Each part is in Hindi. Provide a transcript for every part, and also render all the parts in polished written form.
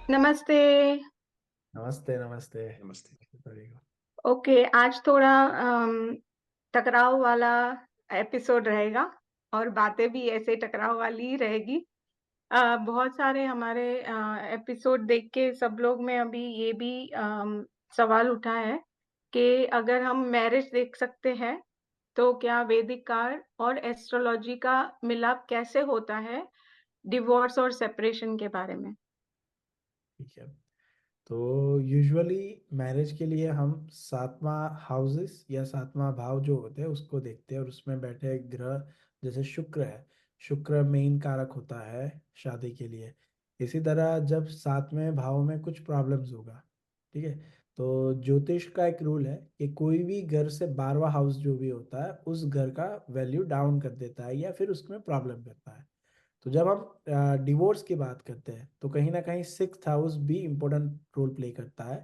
नमस्ते। नमस्ते नमस्ते। नमस्ते। वेरी ओके, आज थोड़ा टकराव वाला एपिसोड रहेगा और बातें भी ऐसे टकराव वाली ही रहेगी। बहुत सारे हमारे एपिसोड देख के सब लोग में अभी ये भी सवाल उठा है कि अगर हम मैरिज देख सकते हैं, तो क्या वैदिक काल और एस्ट्रोलॉजी का मिलाप कैसे होता है डिवोर्स और सेपरेशन के बारे में? ठीक है। तो यूजुअली मैरिज के लिए हम सातवां हाउसेस या सातवां भाव जो होते हैं उसको देखते हैं, और उसमें बैठे ग्रह जैसे शुक्र है। शुक्र मेन कारक होता है शादी के लिए। इसी तरह जब सातवें भाव में कुछ प्रॉब्लम्स होगा, ठीक है, तो ज्योतिष का एक रूल है कि कोई भी घर से 12वां हाउस जो भी होता है उस घर का वैल्यू डाउन कर देता है या फिर उसमें प्रॉब्लम करता है। तो जब हम डिवोर्स की बात करते हैं तो कहीं ना कहीं सिक्स्थ हाउस भी इम्पोर्टेंट रोल प्ले करता है।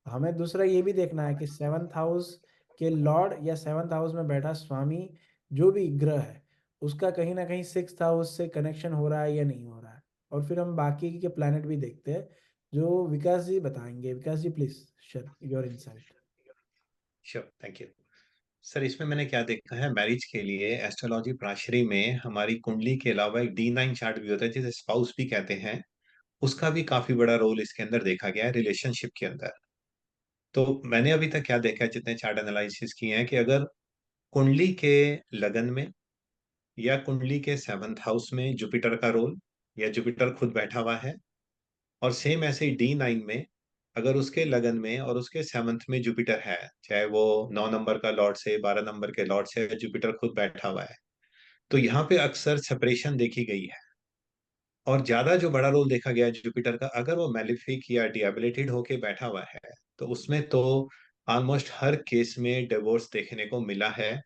हमें दूसरा ये भी देखना है कि सेवन्थ हाउस के लॉर्ड या सेवन्थ हाउस में बैठा स्वामी जो भी ग्रह है उसका कहीं ना कहीं सिक्स्थ हाउस से कनेक्शन हो रहा है या नहीं हो रहा है। और फिर हम बाकी के प्लैनेट भी देखते हैं जो विकास जी बताएंगे। Vikas ji please share your insight. Sure, thank you. Sir, इसमें मैंने क्या देखा है, मैरिज के लिए एस्ट्रोलॉजी प्राशरी में हमारी कुंडली के अलावा एक D9 चार्ट भी होता है जिसे स्पाउस भी कहते हैं। उसका भी काफी बड़ा रोल इसके अंदर देखा गया है रिलेशनशिप के अंदर। तो मैंने अभी तक क्या देखा है, जितने चार्ट एनालिसिस किए हैं, कि अगर कुंडली के लगन में या कुंडली के सेवंथ हाउस में जुपिटर का रोल, या जुपिटर खुद बैठा हुआ है, और सेम ऐसे ही D9 में अगर उसके लगन में और उसके सेवंथ में जुपिटर है, चाहे वो 9 नंबर का लॉर्ड से 12 नंबर के लॉर्ड से जुपिटर खुद बैठा हुआ है, तो यहाँ पे अक्सर सेपरेशन देखी गई है। और ज्यादा जो बड़ा रोल देखा गया है जुपिटर का, अगर वो मैलिफिक या डिएबिलिटेड होके बैठा हुआ है, तो उसमें तो ऑलमोस्ट हर केस में डिवोर्स देखने को मिला है।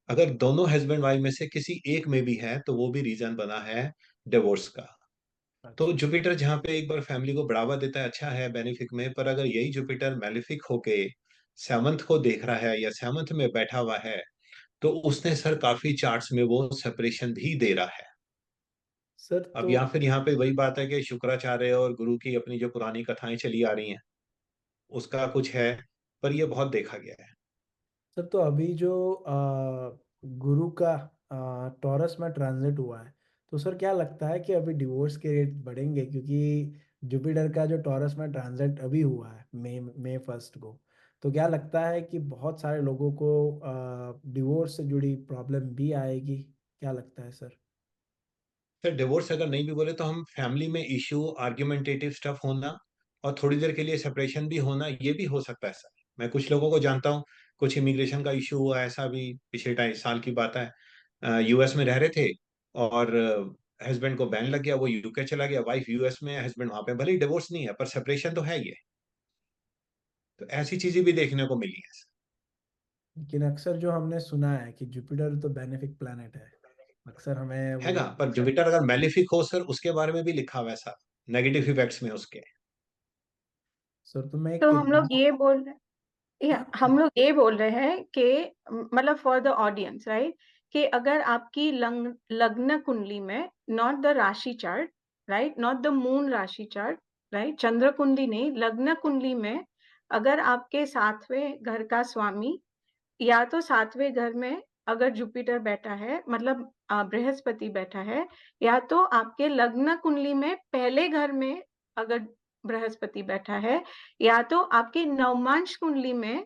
अगर दोनों हस्बैंड वाइफ में से किसी एक में भी है तो वो भी रीजन बना है डिवोर्स का। तो अच्छा जुपिटर जहाँ पे एक बार फैमिली को बढ़ावा देता है, अच्छा है बेनिफिक में, पर अगर यही जुपिटर मैलिफिक होके सेवंथ को देख रहा है या सेवंथ में बैठा हुआ है, तो उसने सर काफी चार्ट्स में वो सेपरेशन भी दे रहा है। सर। अब तो या फिर यहाँ पे वही बात है कि शुक्राचार्य और गुरु की अपनी जो पुरानी कथाएं चली आ रही हैं उसका कुछ है, पर ये बहुत देखा गया है। सर तो अभी जो गुरु का टॉरस में ट्रांजिट हुआ है, तो सर क्या लगता है कि अभी डिवोर्स के रेट बढ़ेंगे? क्योंकि जुपिटर का जो टॉरस में ट्रांजिट अभी हुआ है मई 1 को, तो क्या लगता है कि बहुत सारे लोगों को डिवोर्स से जुड़ी प्रॉब्लम भी आएगी? क्या लगता है सर? सर, डिवोर्स अगर नहीं भी बोले तो हम फैमिली में इशू, आर्ग्यूमेंटेटिव स्टफ होना और थोड़ी देर के लिए सेपरेशन भी होना, ये भी हो सकता है सर। मैं कुछ लोगों को जानता हूँ, कुछ इमिग्रेशन का इशू हुआ, ऐसा भी पिछले 2.5 साल की बात है। यूएस में रह रहे थे और हस्बैंड को बैन लग गया, वो यूके चला गया, वाइफ यूएस में है, हस्बैंड वहां पे, भले ही डिवोर्स नहीं है पर सेपरेशन तो है ही है। तो ऐसी चीजें भी देखने को मिली है। लेकिन अक्सर जो हमने सुना है कि जुपिटर तो बेनिफिक प्लैनेट है, अक्सर हमें हैगा, वो। पर जुपिटर अगर मैलिफिक हो सर, उसके बारे में भी लिखा हुआ है सर, नेगेटिव इफेक्ट्स में उसके। सर तो मैं तो एक हम लोग ये बोल रहे या हम लोग ये बोल रहे हैं कि मतलब फॉर द ऑडियंस, राइट, कि अगर आपकी लग्न कुंडली में, नॉट द राशि chart, right, not the moon राशि चार्ट, राइट, चंद्र कुंडली नहीं, लग्न कुंडली में अगर आपके सातवें घर का स्वामी या तो सातवें घर में अगर जुपिटर बैठा है, मतलब बृहस्पति बैठा है, या तो आपके लग्न कुंडली में पहले घर में अगर बृहस्पति बैठा है, या तो आपके नवमांश कुंडली में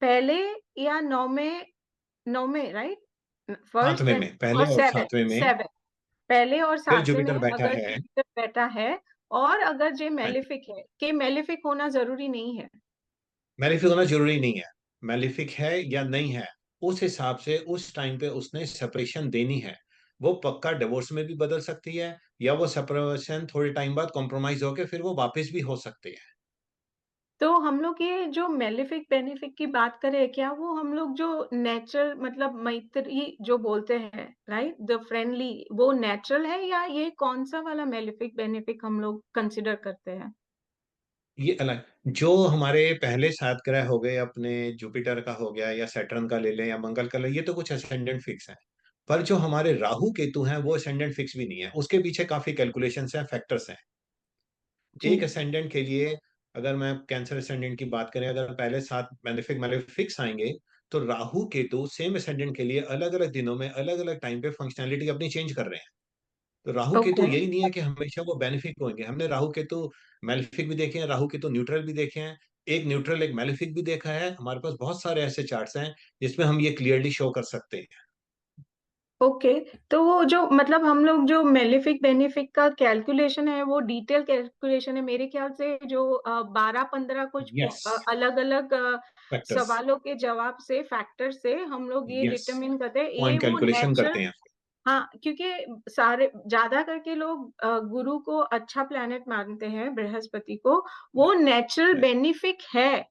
पहले या नौ में, राइट, फर्स्ट सातवें एंड में और पहले और सेवन सातवें में सेवन पहले और फिर सातवें में जुपिटर बैठा अगर है। जुपिटर हाँ बैठा है, और अगर जे जी, मेलेफिक है, कि मेलेफिक होना जरूरी नहीं है। मैलिफिक होना जरूरी नहीं है। मैलिफिक है या नहीं है, उस हिसाब से उस टाइम पे उसने सेपरेशन देनी है। वो पक्का डिवोर्स में भी बदल सकती है, या वो सेपरेशन थोड़े टाइम बाद कॉम्प्रोमाइज होके फिर वो वापस भी हो सकती है। तो हम लोग ये जो मेलेफिक बेनिफिक की बात करें, क्या वो हम लोग जो नेचुरल मतलब मैत्री जो बोलते हैं, राइट, द फ्रेंडली, वो नेचुरल है, या ये कौन सा वाला मेलेफिक बेनिफिक हम लोग कंसिडर करते हैं? ये अलग, जो हमारे पहले 7 ग्रह हो गए अपने, जुपिटर का हो गया या सैटर्न का ले लें या मंगल का ले, ये तो कुछ असेंडेंट फिक्स है। पर जो हमारे राहु केतु हैं वो असेंडेंट फिक्स भी नहीं है, उसके पीछे काफी कैलकुलेशंस हैं, फैक्टर्स हैं। एक जी। असेंडेंट के लिए, अगर मैं कैंसर असेंडेंट की बात करें, अगर पहले 7 बेनिफिक मेलेफिक्स आएंगे, तो राहु केतु सेम असेंडेंट के लिए अलग अलग दिनों में अलग अलग टाइम पे फंक्शनैलिटी अपनी चेंज कर रहे हैं। तो राहु केतु ओके। यही नहीं है कि हमेशा वो बेनिफिक होंगे। हमने राहु केतु मेलेफिक भी देखे हैं, राहु केतु न्यूट्रल भी देखे हैं, एक न्यूट्रल एक मेलेफिक भी देखा है। हमारे पास बहुत सारे ऐसे चार्ट्स हैं जिसमें हम ये क्लियरली शो कर सकते हैं। ओके। तो वो जो मतलब हम लोग जो मेलेफिक बेनिफिक का कैलकुलेशन है वो डिटेल कैलकुलेशन है मेरे ख्याल से, जो 12-15 कुछ यस, अलग अलग फैक्टर्स। सवालों के जवाब से, फैक्टर से हम लोग ये यस, डिटरमिन करते हैं ये पॉइंट वो कैलकुलेशन करते नेचुरल। हैं। हाँ, क्योंकि सारे ज्यादा करके लोग गुरु को अच्छा प्लेनेट मानते हैं, बृहस्पति को। वो राइट, नेचुरल राइट। बेनिफिक है,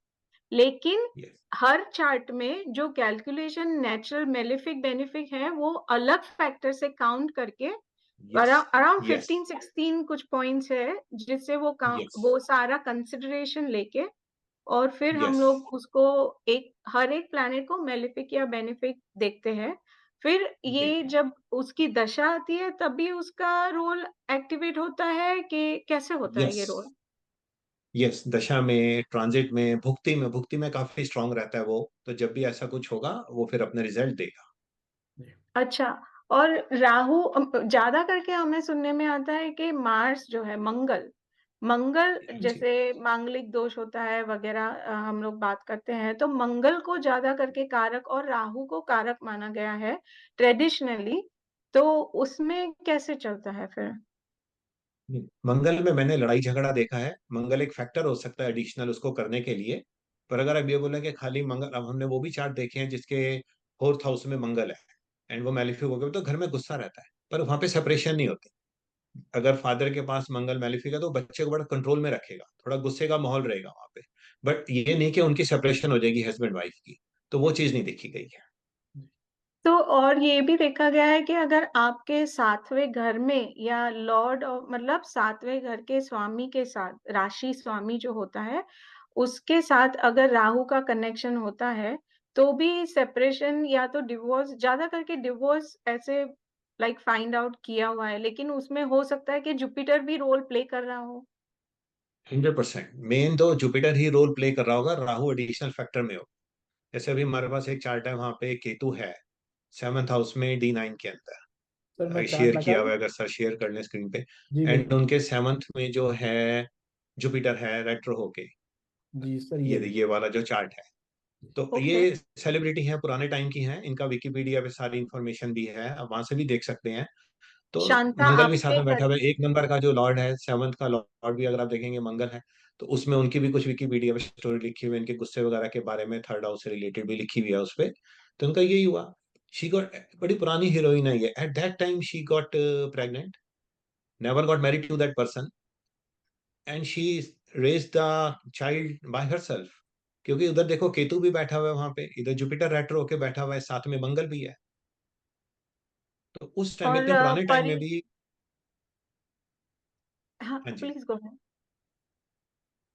लेकिन यस, हर चार्ट में जो कैलकुलेशन नेचुरल मेलेफिक बेनिफिक है वो अलग फैक्टर से काउंट करके यस, अराउंड यस, 15-16 कुछ पॉइंट्स है, जिससे वो यस, वो सारा कंसिडरेशन लेके और फिर हम यस, लोग उसको एक हर एक प्लैनेट को मेलेफिक या बेनिफिक देखते हैं। फिर ये देखिए। जब उसकी दशा आती है तभी उसका रोल एक्टिवेट होता है कि कैसे होता है यस, ये रोल? यस, दशा में, ट्रांजिट में, भुक्ति में काफी स्ट्रांग रहता है वो। तो जब भी ऐसा कुछ होगा वो फिर अपने रिजल्ट देगा। अच्छा। और राहु ज्यादा करके हमें सुनने में आता है कि मार्स जो है, मंगल, मंगल हाँ जी। जैसे मांगलिक दोष होता है वगैरह, हम लोग बात करते हैं तो मंगल को ज्यादा करके कारक और राहु को कारक माना गया है ट्रेडिशनली। तो उसमें कैसे चलता है फिर? मंगल में मैंने लड़ाई झगड़ा देखा है। मंगल एक फैक्टर हो सकता है एडिशनल उसको करने के लिए। पर अगर आप ये बोलें कि खाली मंगल, अब हमने वो भी चार्ट देखे हैं जिसके 4th हाउस में मंगल है एंड वो मैलिफिक हो गया, तो घर में गुस्सा रहता है, पर वहां पे सेपरेशन नहीं होती। अगर फादर के पास मंगल मैलिफिक है तो बच्चे को बड़ा कंट्रोल में रखेगा, थोड़ा गुस्से का माहौल रहेगा वहां पे। बट ये नहीं कि उनकी सेपरेशन हो जाएगी हस्बैंड वाइफ की। तो वो चीज नहीं देखी गई है। तो और ये भी देखा गया है कि अगर आपके 7वें घर में या लॉर्ड मतलब 7वें घर के स्वामी के साथ, राशि स्वामी जो होता है उसके साथ अगर राहु का कनेक्शन होता है तो भी सेपरेशन या तो डिवोर्स, ज्यादा करके डिवोर्स ऐसे लाइक फाइंड आउट किया हुआ है, लेकिन उसमें हो सकता है कि जुपिटर भी रोल प्ले कर रहा हो। 100% मेन तो जुपिटर ही रोल प्ले कर रहा होगा, राहु एडिशनल फैक्टर में हो। जैसे अभी हमारे पास एक चार्ट है, वहां पे केतु है 7th हाउस में D9 के अंदर। सर मैं चार्ट शेयर लगा किया हुआ दूं? है, अगर सर शेयर कर लें स्क्रीन पे। जी एंड बिल्कुल। उनके 7th में जो है जुपिटर है रेट्रो होके। जी सर, ये ये देखिए। वाला जो चार्ट है, तो ओके। ये सेलिब्रिटी है, पुराने टाइम की हैं, इनका विकिपीडिया पे सारी इंफॉर्मेशन भी है, आप वहां से भी देख सकते हैं। तो शांता मंगल भी साथ आपके में बैठा घर? हुआ है, 1 नंबर का जो लॉर्ड है, 7th का लॉर्ड भी अगर आप देखेंगे मंगल है। तो उसमें उनकी भी कुछ विकिपीडिया पे स्टोरी लिखी हुई है, इनके गुस्से वगैरह के बारे में, 3rd हाउस से रिलेटेड भी लिखी हुई है उस पे। तो उनका यही हुआ। शी गॉट, बड़ी पुरानी हीरोइन है ये, at that time she got pregnant, never got married to that person, and she raised the child by herself। क्योंकि उधर देखो केतु भी बैठा हुआ है वहां पे, इधर जुपिटर रेट्रो होके बैठा हुआ है, साथ में मंगल भी है। तो उस टाइम, और इतने पुराने टाइम में भी। हाँ, हाँ जी। Please go.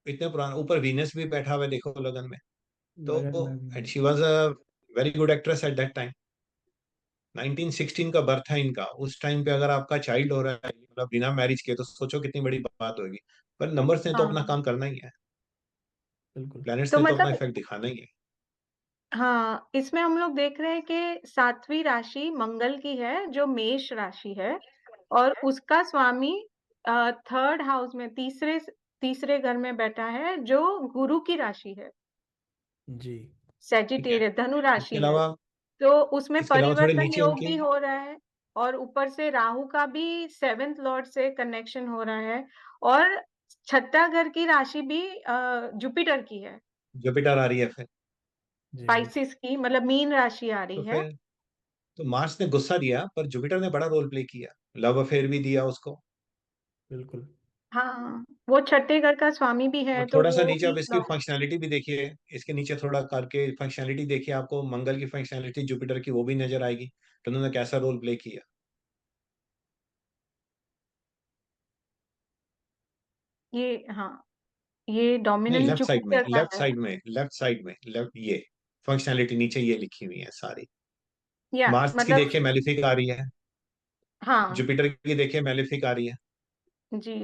इतने पुराने, ऊपर वीनस भी बैठा हुआ है देखो लगन में। तो लगन में भी एंड है। She was a very good actress at that time. 1916 का बर्थ है इनका। उस टाइम पे अगर आपका चाइल्ड हो रहा है, मतलब बिना मैरिज के, तो सोचो कितनी बड़ी बात होगी। पर नंबर्स ने तो अपना हाँ। काम करना ही है, बिल्कुल। प्लैनेट्स तो ने तो अपना मतलब इफेक्ट दिखाना ही है। हाँ, इसमें हम लोग देख रहे हैं कि 7वीं राशि मंगल की है जो मेष राशि है, और उसका स्वामी 3rd हाउस में, तीसरे तीसरे घर में बैठा है जो गुरु की राशि है, जी। ठीक है। सेजिटेरियस, धनु इसके राशि है। अलावा, तो उसमें थोड़े परिवर्तन नीचे योग उनके। भी हो रहा है, और ऊपर से राहु का भी 7th लॉर्ड से कनेक्शन हो रहा है, और छठा घर की राशि भी जुपिटर की है, जुपिटर आ रही है फिर। जी स्पाइसिस की, मतलब मीन राशि आ तो रही है। फिर तो मार्स ने गुस्सा दिया, पर जुपिटर ने बड़ा रोल प्ले किया, लव अफेयर भी दिया उसको। बिल्कुल। हाँ, वो छठे घर का स्वामी भी है और तो थोड़ा सा वो नीचे भी आप इसकी फंक्शनैलिटी भी देखिए, इसके नीचे थोड़ा करके फंक्शनैलिटी देखिए, आपको मंगल की फंक्शनैलिटी, जुपिटर की, वो भी नजर आएगी। तो उन्होंने कैसा रोल प्ले किया। ये हाँ, ये नहीं, डोमिनेंट लेफ्ट साइड में, जुपिटर का लेफ्ट है। साइड में, लेफ्ट साइड में, लेफ्ट, ये फंक्शनैलिटी नीचे ये लिखी हुई है सारी। या मार्स की मतलब देखिए मैलिफिक आ रही है, हाँ। जुपिटर की देखिए मैलिफिक आ रही है। जी।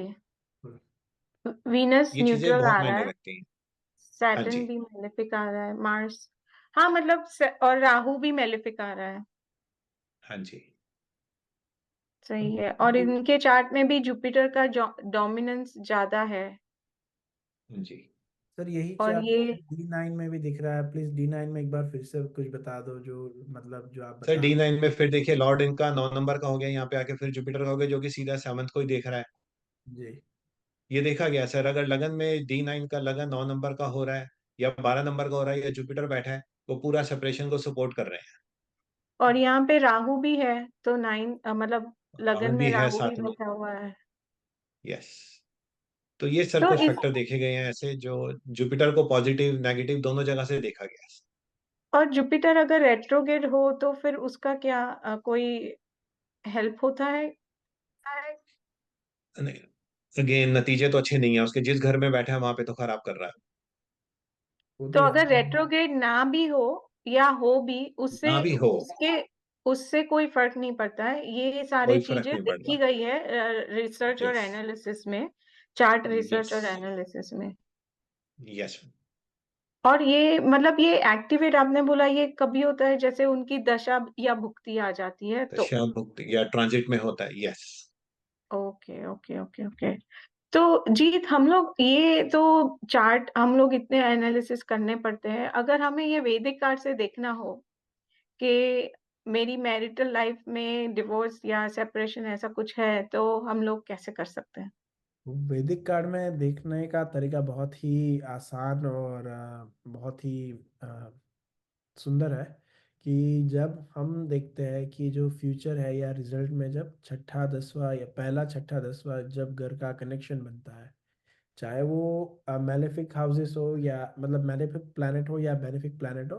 वीनस ये चीजें न्यूट्रल बहुत आ रहा मायने है, रखती हैं। हाँ सैटर्न जी। भी मेलेफिक आ रहा है, मार्स, हाँ मतलब और राहु भी मेलेफिक आ रहा है। हाँ जी। सही है, और इनके चार्ट में भी जुपिटर का डोमिनेंस ज्यादा है। हाँ जी। सर यही और चार्ट ये D9 में भी दिख रहा है, प्लीज D9 में एक बार फिर से कुछ बता दो, जो मतलब जो आप सर बता। D9 में फिर देखिए लॉर्ड इनका 9 नंबर का हो गया, यहाँ पे आके फिर जुपिटर का हो गया, जो कि सीधा 7th को ही देख रहा है। जी। ये देखा गया सर, अगर लगन में D9 का लगन 9 नंबर का हो रहा है या 12 नंबर का हो रहा है या जुपिटर बैठा है, वो पूरा सेपरेशन को सपोर्ट कर रहे हैं। और यहाँ पे राहु भी है, तो 9 मतलब लगन राहु में भी है राहु भी 7 में। बैठा हुआ है। यस। तो ये सर तो कुछ इस फैक्टर देखे गए हैं ऐसे, जो जुपिटर को पॉजिटिव नेगेटिव दोनों जगह से देखा गया है। और जुपिटर अगर रेट्रोगेट हो तो फिर उसका क्या कोई हेल्प होता है? नहीं, अगेन नतीजे तो अच्छे नहीं है उसके, जिस घर में बैठा है वहां पे तो खराब कर रहा है। वो तो तो यहाँ अगर रेट्रोगेट ना भी हो या हो भी, उससे ना भी हो, उसके उससे कोई फर्क नहीं पड़ता है। ये सारी कोई फर्क चीजें नहीं पड़ देखी रहा। गई है रिसर्च और यस। एनालिसिस में, चार्ट यस। रिसर्च और एनालिसिस में। यस। और ये मतलब ये एक्टिवेट आपने बोला, ये कभी होता है जैसे उनकी दशा या भुक्ति आ जाती है तो? दशा भुक्ति या ट्रांजिट में होता है। Yes. Okay okay okay okay. तो जीत, हम लोग ये तो चार्ट हम लोग इतने एनालिसिस करने पड़ते हैं, अगर हमें ये वैदिक कार्ड से देखना हो कि मेरी मैरिटल लाइफ में डिवोर्स या सेपरेशन ऐसा कुछ है, तो हम लोग कैसे कर सकते हैं? वैदिक कार्ड में देखने का तरीका बहुत ही आसान और बहुत ही सुंदर है। कि जब हम देखते हैं कि जो फ्यूचर है या रिजल्ट में जब छठा दसवां या पहला छठा दसवां जब घर का कनेक्शन बनता है, चाहे वो मेलेफिक हाउसेस हो या मतलब मेलेफिक प्लैनेट हो या बेनिफिक प्लैनेट हो,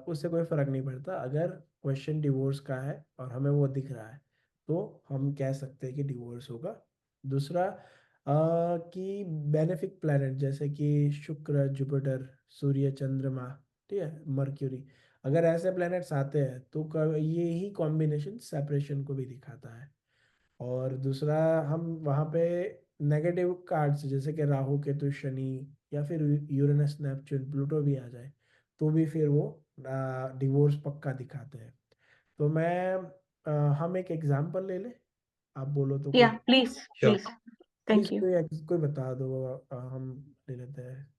उससे कोई फर्क नहीं पड़ता। अगर क्वेश्चन डिवोर्स का है और हमें वो दिख रहा है, तो हम कह सकते हैं कि डिवोर्स होगा। दूसरा कि बेनिफिक प्लैनेट जैसे कि शुक्र, जुपिटर, सूर्य, चंद्रमा, ठीक है, मर्क्यूरी, अगर ऐसे प्लैनेट्स आते हैं तो ये ही कॉम्बिनेशन सेपरेशन को भी दिखाता है। और दूसरा, हम वहाँ पे नेगेटिव कार्ड्स जैसे कि राहु, केतु, शनि या फिर यूरेनस, नेपच्यून, प्लूटो भी आ जाए, तो भी फिर वो डिवोर्स पक्का दिखाते हैं। तो हम एक एग्जांपल ले लें, आप बोलो तो या कोई। Please sure. Please, please thank you. कोई बता दो, हम ले लेते हैं।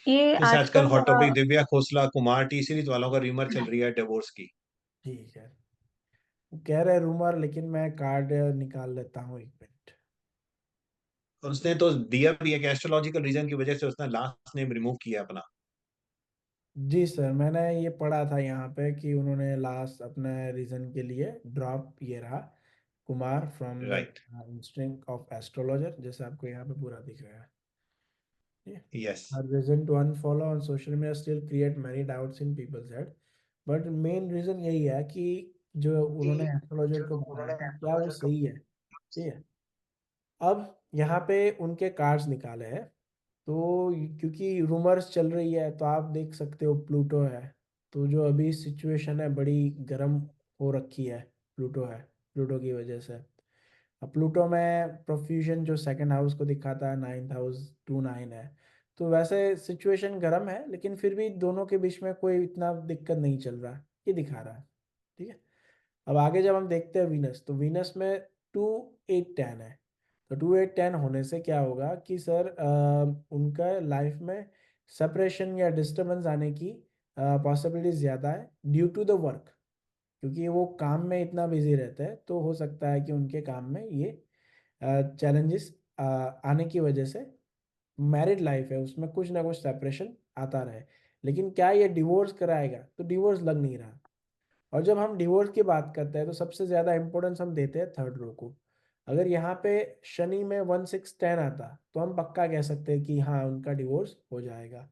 ये जैसे आजकल आजकल hot topic Divya Khosla, Kumar T series वालों का र्यूमर चल रही है डिवोर्स की। ठीक है, वो कह रहे रूमर, लेकिन मैं कार्ड निकाल लेता हूँ, एक मिनट। उसने तो दिया भी है कि एस्ट्रोलॉजिकल रीजन की वजह से उसने लास्ट नेम रिमूव किया अपना। जी सर, मैंने ये पढ़ा था यहाँ पे कि उन्होंने लास्ट अपने रीजन के लिए ड्रॉप ये रहा, Kumar from the right. Instinct of astrologer, जैसे आपको यहाँ पे पूरा दिख रहा है। Yes. Her reason to unfollow on social media still create many doubts in people's head, but main reason यही है कि जो उन्होंने एस्ट्रोलॉजर को बताया था क्या वो सही है, ठीक है। अब यहाँ पे उनके कार्ड्स निकाले हैं, तो क्योंकि रूमर्स चल रही है तो आप देख सकते हो प्लूटो है, तो जो अभी सिचुएशन है बड़ी गर्म हो रखी है, प्लूटो है, प्लूटो की वजह से। अब प्लूटो में प्रोफ्यूजन जो सेकंड हाउस को दिखाता है, 9th हाउस 2 9 है, तो वैसे सिचुएशन गर्म है, लेकिन फिर भी दोनों के बीच में कोई इतना दिक्कत नहीं चल रहा, ये दिखा रहा है, ठीक है। अब आगे जब हम देखते हैं वीनस, तो वीनस में 2 8 10 है। तो 2 8 10 होने से क्या होगा कि सर उनका लाइफ में सेपरेशन या डिस्टरबेंस आने की पॉसिबिलिटी ज़्यादा है ड्यू टू द वर्क, क्योंकि वो काम में इतना बिजी रहते हैं, तो हो सकता है कि उनके काम में ये चैलेंजेस आने की वजह से मैरिड लाइफ है उसमें कुछ ना कुछ सेपरेशन आता रहे। लेकिन क्या ये डिवोर्स कराएगा? तो डिवोर्स लग नहीं रहा। और जब हम डिवोर्स की बात करते हैं तो सबसे ज़्यादा इंपॉर्टेंस हम देते हैं थर्ड रो को। अगर यहाँ पे शनि में 1 6 10 आता तो हम पक्का कह सकते हैं कि हाँ उनका डिवोर्स हो जाएगा।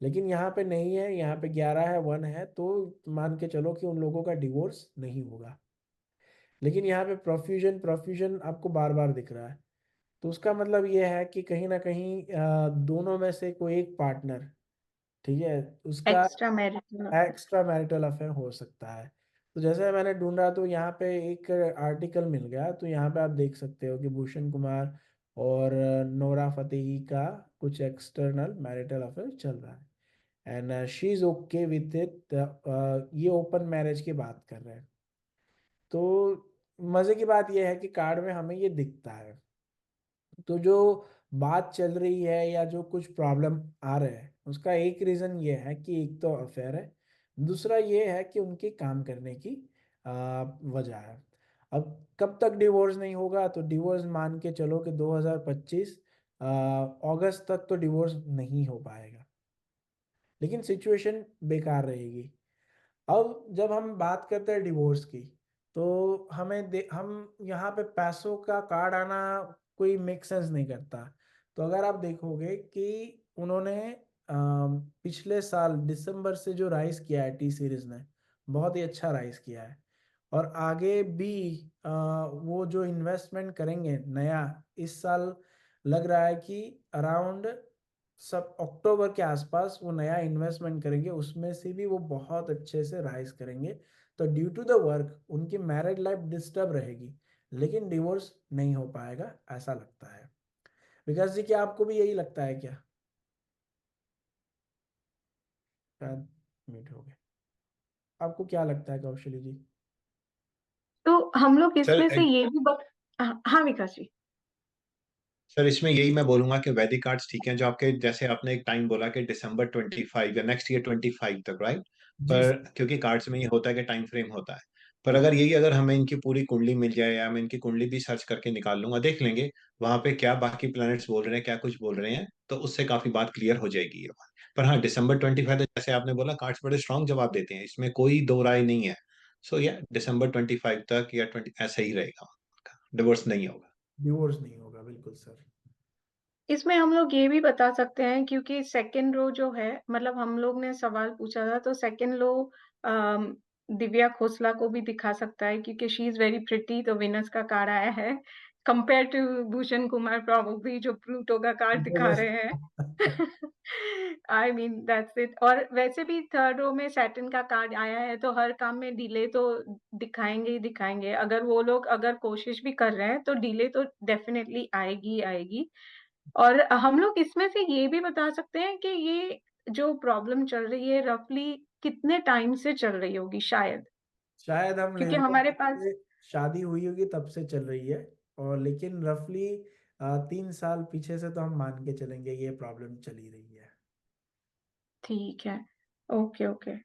लेकिन यहाँ पे नहीं है, यहाँ पे 11 है, 1 है, तो मान के चलो कि उन लोगों का डिवोर्स नहीं होगा। लेकिन यहाँ पे प्रोफ्यूजन प्रोफ्यूजन आपको बार बार दिख रहा है, तो उसका मतलब ये है कि कहीं ना कहीं दोनों में से कोई एक पार्टनर, ठीक है, उसका extra marital. Extra marital affair हो सकता है। तो जैसे मैंने ढूंढा तो यहाँ पे एक आर्टिकल मिल गया, तो यहाँ पे आप देख सकते हो कि भूषण कुमार और नोरा फतेही का कुछ एक्सटर्नल मैरिटल अफेयर चल रहा है and she is okay with it. ये ओपन मैरिज की बात कर रहे हैं। तो मजे की बात यह है कि कार्ड में हमें ये दिखता है। तो जो बात चल रही है या जो कुछ प्रॉब्लम आ रहे हैं उसका एक रीज़न ये है कि एक तो अफेयर है, दूसरा ये है कि उनके काम करने की वजह है। अब कब तक डिवोर्स नहीं होगा, तो डिवोर्स मान के चलो कि 2025 अगस्त तक तो डिवोर्स नहीं हो पाएगा, लेकिन सिचुएशन बेकार रहेगी। अब जब हम बात करते हैं डिवोर्स की, तो हम यहाँ पे पैसों का कार्ड आना कोई मेक सेंस नहीं करता। तो अगर आप देखोगे कि उन्होंने पिछले साल दिसंबर से जो राइज किया है टी सीरीज ने, बहुत ही अच्छा राइज किया है। और आगे भी वो जो इन्वेस्टमेंट करेंगे नया इस साल, लग रहा है कि अराउंड सब अक्टूबर के आसपास वो नया इन्वेस्टमेंट करेंगे, उसमें से भी वो बहुत अच्छे से राइज करेंगे। तो ड्यू टू द वर्क उनकी मैरिड लाइफ डिस्टर्ब रहेगी, लेकिन डिवोर्स नहीं हो पाएगा ऐसा लगता है। विकास जी, क्या आपको भी यही लगता है क्या? शायद मीट हो गए। आपको क्या लगता है कौशली जी? तो हम लोग सर इसमें से ये भी हाँ विकास जी। सर इसमें यही मैं बोलूंगा कि वैदिक कार्ड्स ठीक हैं, जो आपके जैसे आपने एक टाइम बोला कि दिसंबर 25 या नेक्स्ट ईयर 25 तक, राइट? जी पर क्योंकि कार्ड्स में ये होता है कि टाइम फ्रेम होता है। पर अगर यही अगर हमें इनकी पूरी कुंडली मिल जाए, या मैं इनकी कुंडली भी सर्च करके निकाल लूंगा, देख लेंगे वहां पे क्या बाकी प्लैनेट्स बोल रहे हैं, क्या कुछ बोल रहे हैं, तो उससे काफी बात क्लियर हो जाएगी ये बात। पर हाँ, दिसंबर 25 तक जैसे आपने बोला, कार्ड्स बड़े स्ट्रांग जवाब देते हैं, इसमें कोई दो राय नहीं है। सो या दिसंबर 25 तक या 20 ऐसा ही रहेगा, डिवोर्स नहीं होगा। डिवोर्स नहीं होगा, बिल्कुल सर। इसमें हम लोग ये भी बता सकते हैं, क्योंकि सेकंड रो जो है, मतलब हम लोग ने सवाल पूछा था, तो सेकंड रो दिव्या खोसला को भी दिखा सकता है, क्योंकि शी इज वेरी प्रिटी, तो विनस का कार्ड आया है compare to Bhushan Kumar probably जो प्लूटो का कार्ड दिखा रहे हैं। I mean that's it. और वैसे भी थर्ड रो में सैटर्न का कार्ड आया है, तो हर काम में डिले तो दिखाएंगे ही दिखाएंगे। अगर वो लोग अगर कोशिश भी कर रहे हैं तो डिले तो डेफिनेटली आएगी ही आएगी। और हम लोग इसमें से ये भी बता सकते हैं कि ये जो प्रॉब्लम चल रही है रफली कितने टाइम से चल रही होगी शायद, शायद हम ले क्योंकि लें हमारे जब पास से शादी हुई होगी तब से चल रही है। और लेकिन रफली 3 साल पीछे से तो हम मान के चलेंगे ये प्रॉब्लम चली रही है। ठीक है। Okay okay,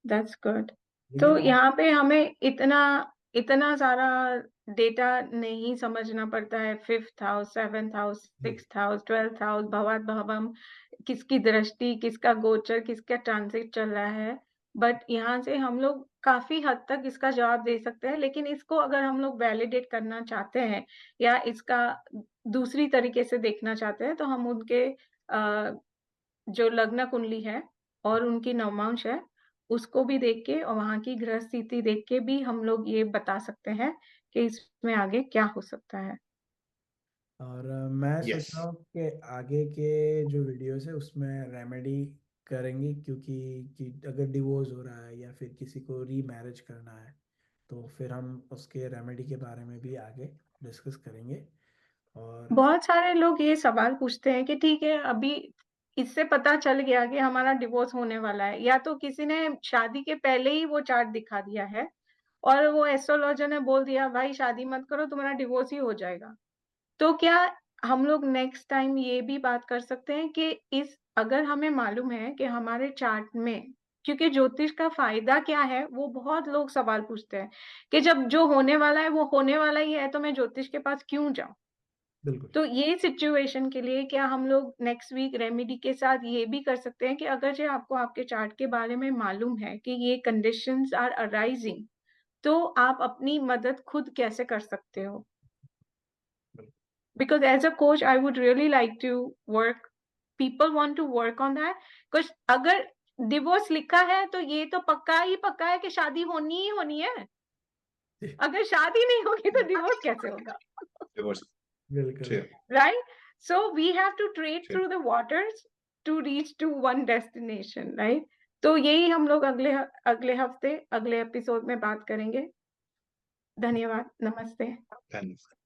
that's good. तो लेकिन यहाँ पे हमें इतना इतना सारा डेटा नहीं समझना पड़ता है। 5th हाउस, 7th हाउस, जी 6th हाउस, 12th हाउस, भवात भवम, किसकी दृष्टि, किसका गोचर, किसका ट्रांजिट चल रहा है। बट यहाँ से हम लोग काफी हद तक इसका जवाब दे सकते हैं, लेकिन इसको अगर हम लोग वैलिडेट करना चाहते हैं या इसका दूसरी तरीके से देखना चाहते हैं, तो हम उनके जो लग्न कुंडली है और उनकी नवमांश है, उसको भी देख के और वहाँ की ग्रह स्थिति देख के भी हम लोग ये बता सकते हैं कि इसमें आगे क्या हो सकता है। और मैं सोच यस। रहा हूँ कि आगे के जो वीडियोस है उसमें रेमेडी करेंगे, क्योंकि कि अगर डिवोर्स हो रहा है या फिर किसी को री मैरिज करना है, तो फिर हम उसके रेमेडी के बारे में भी आगे डिस्कस करेंगे। और बहुत सारे लोग ये सवाल पूछते हैं कि ठीक है, अभी इससे पता चल गया कि हमारा डिवोर्स होने वाला है, या तो किसी ने शादी के पहले ही वो चार्ट दिखा दिया है और वो एस्ट्रोलॉजर ने बोल दिया भाई शादी मत करो, तुम्हारा डिवोर्स ही हो जाएगा। तो क्या हम लोग नेक्स्ट टाइम ये भी बात कर सकते हैं कि इस अगर हमें मालूम है कि हमारे चार्ट में, क्योंकि ज्योतिष का फायदा क्या है, वो बहुत लोग सवाल पूछते हैं कि जब जो होने वाला है वो होने वाला ही है, तो मैं ज्योतिष के पास क्यों जाऊं। बिल्कुल तो ये सिचुएशन के लिए क्या हम लोग नेक्स्ट वीक रेमेडी के साथ ये भी कर सकते हैं कि अगर जो आपको आपके चार्ट के बारे में मालूम है कि ये कंडीशंस आर अराइजिंग, तो आप अपनी मदद खुद कैसे कर सकते हो। बिल्कुल। Because as a coach I would really like to work, people want to work on that, कुछ अगर डिवोर्स लिखा है तो ये तो पक्का है कि शादी होनी ही होनी है। अगर शादी नहीं होगी तो डिवोर्स कैसे होगा। डिवोर्स। बिल्कुल। Sure. right? So we have to trade sure. through the waters to reach to one destination, right? तो यही हम लोग अगले हफ्ते अगले एपिसोड में बात करेंगे। धन्यवाद, नमस्ते। धन्यवाद।